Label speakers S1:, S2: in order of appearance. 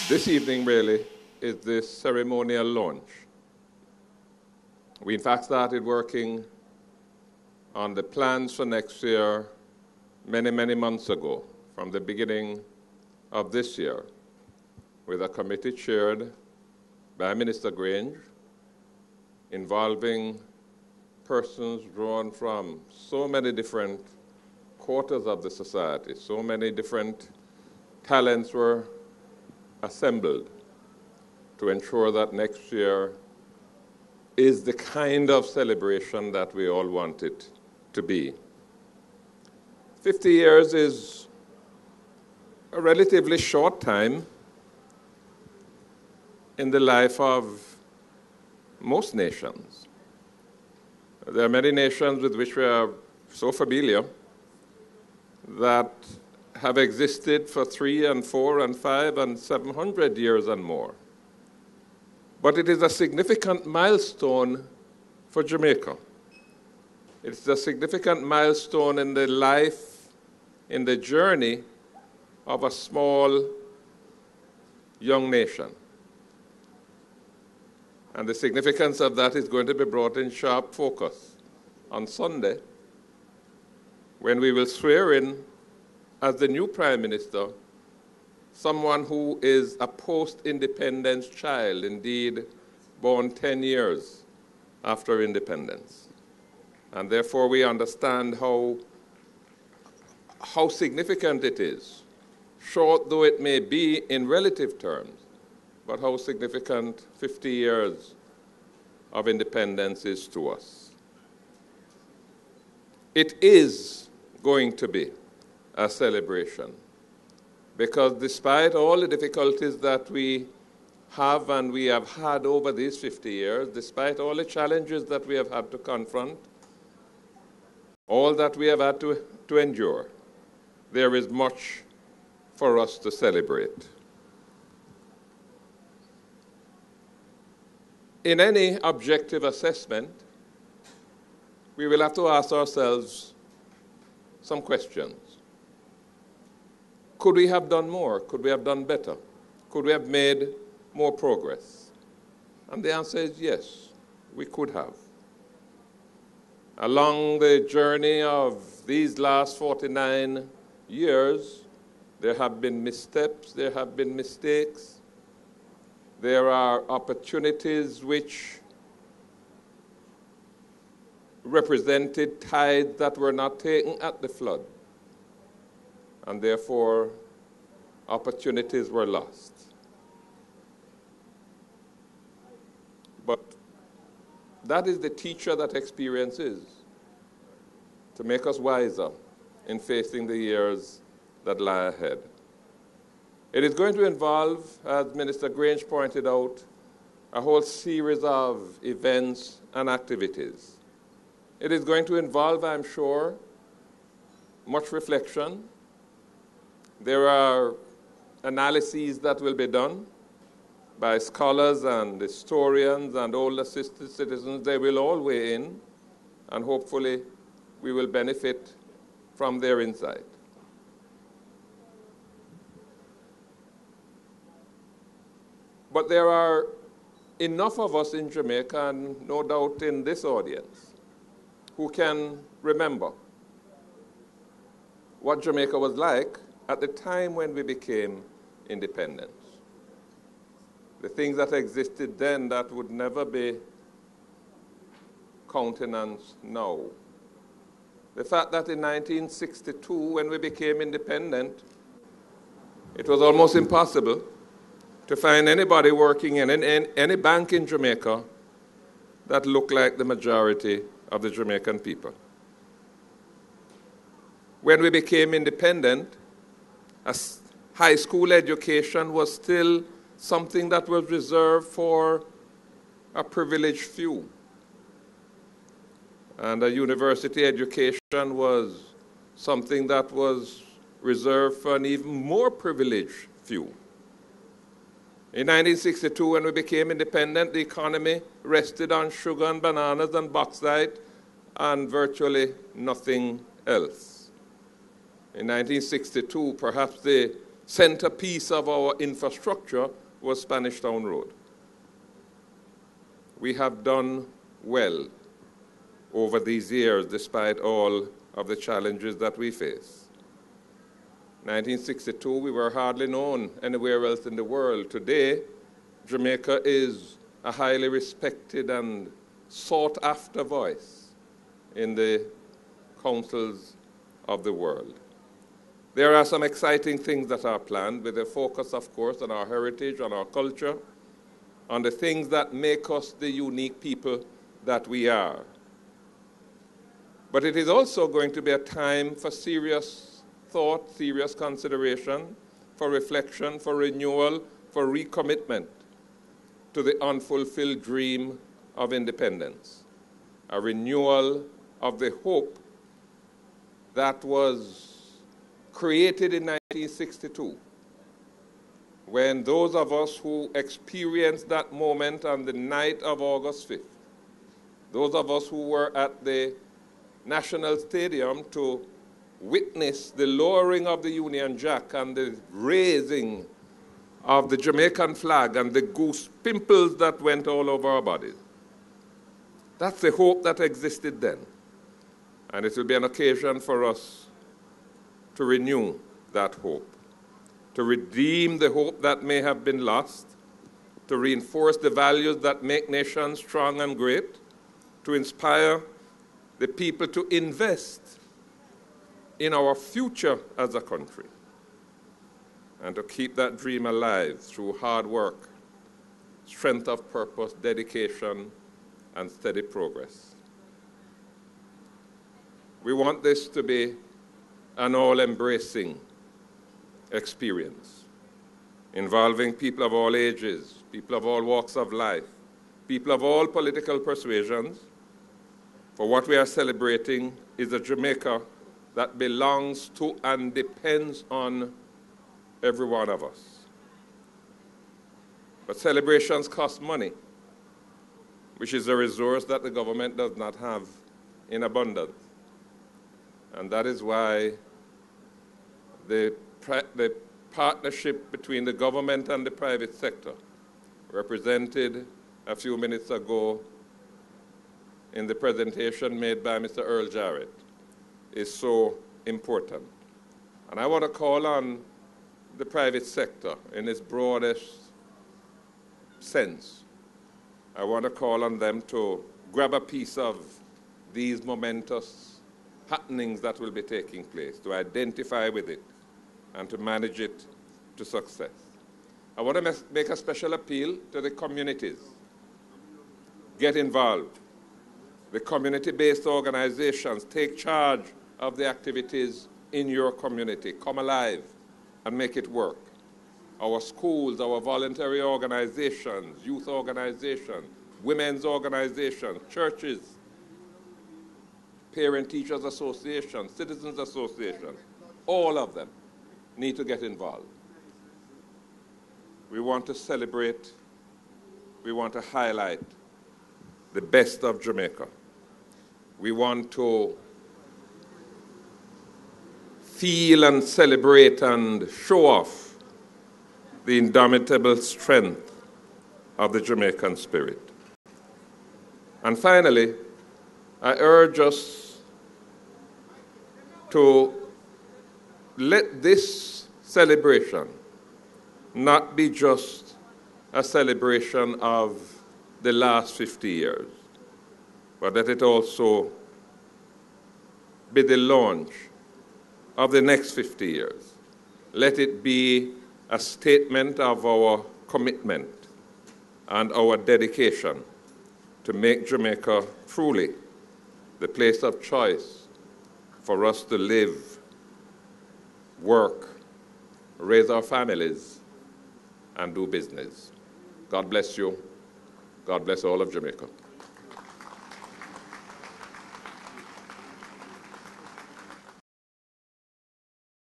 S1: This evening really is the ceremonial launch. We in fact started working on the plans for next year many, many months ago, from the beginning of this year, with a committee chaired by Minister Grange, involving persons drawn from so many different quarters of the society, so many different talents were assembled to ensure that next year is the kind of celebration that we all want it to be. 50 years is a relatively short time in the life of most nations. There are many nations with which we are so familiar that have existed for 3 and 4 and 5 and 700 years and more. But it is a significant milestone for Jamaica. It's a significant milestone in the life, in the journey of a small, young nation. And the significance of that is going to be brought in sharp focus on Sunday, when we will swear in as the new Prime Minister someone who is a post-independence child, indeed born 10 years after independence. And therefore we understand how significant it is, short though it may be in relative terms, but how significant 50 years of independence is to us. It is going to be a celebration, because despite all the difficulties that we have and we have had over these 50 years, despite all the challenges that we have had to confront, all that we have had to endure, there is much for us to celebrate. In any objective assessment, we will have to ask ourselves some questions. Could we have done more? Could we have done better? Could we have made more progress? And the answer is yes, we could have. Along the journey of these last 49 years, there have been missteps, there have been mistakes. There are opportunities which represented tides that were not taken at the flood, and therefore opportunities were lost. But that is the teacher that experience is, to make us wiser in facing the years that lie ahead. It is going to involve, as Minister Grange pointed out, a whole series of events and activities. It is going to involve, I'm sure, much reflection. There are analyses that will be done by scholars and historians and older citizens. They will all weigh in, and hopefully we will benefit from their insight. But there are enough of us in Jamaica, and no doubt in this audience, who can remember what Jamaica was like at the time when we became independent. The things that existed then that would never be countenanced now. The fact that in 1962, when we became independent, it was almost impossible to find anybody working in any bank in Jamaica that looked like the majority of the Jamaican people. When we became independent, a high school education was still something that was reserved for a privileged few. And a university education was something that was reserved for an even more privileged few. In 1962, when we became independent, the economy rested on sugar and bananas and bauxite and virtually nothing else. In 1962, perhaps the centerpiece of our infrastructure was Spanish Town Road. We have done well over these years, despite all of the challenges that we face. 1962, we were hardly known anywhere else in the world. Today, Jamaica is a highly respected and sought-after voice in the councils of the world. There are some exciting things that are planned, with a focus, of course, on our heritage, on our culture, on the things that make us the unique people that we are. But it is also going to be a time for serious thought, serious consideration, for reflection, for renewal, for recommitment to the unfulfilled dream of independence, a renewal of the hope that was created in 1962, when those of us who experienced that moment on the night of August 5th, those of us who were at the National Stadium to witness the lowering of the Union Jack and the raising of the Jamaican flag and the goose pimples that went all over our bodies. That's the hope that existed then. And it will be an occasion for us to renew that hope, to redeem the hope that may have been lost, to reinforce the values that make nations strong and great, to inspire the people to invest in our future as a country, and to keep that dream alive through hard work, strength of purpose, dedication, and steady progress. We want this to be an all-embracing experience, involving people of all ages, people of all walks of life, people of all political persuasions. For what we are celebrating is a Jamaica that belongs to and depends on every one of us. But celebrations cost money, which is a resource that the government does not have in abundance. And that is why the partnership between the government and the private sector, represented a few minutes ago in the presentation made by Mr. Earl Jarrett, is so important. And I want to call on the private sector in its broadest sense. I want to call on them to grab a piece of these momentous happenings that will be taking place, to identify with it, and to manage it to success. I want to make a special appeal to the communities. Get involved. The community-based organizations, take charge of the activities in your community. Come alive and make it work. Our schools, our voluntary organizations, youth organizations, women's organizations, churches, parent-teachers associations, citizens associations, all of them need to get involved. We want to celebrate, we want to highlight the best of Jamaica. We want to feel and celebrate and show off the indomitable strength of the Jamaican spirit. And finally, I urge us to let this celebration not be just a celebration of the last 50 years, but that it also be the launch of the next 50 years. Let it be a statement of our commitment and our dedication to make Jamaica truly the place of choice for us to live, work, raise our families, and do business. God bless you. God bless all of Jamaica.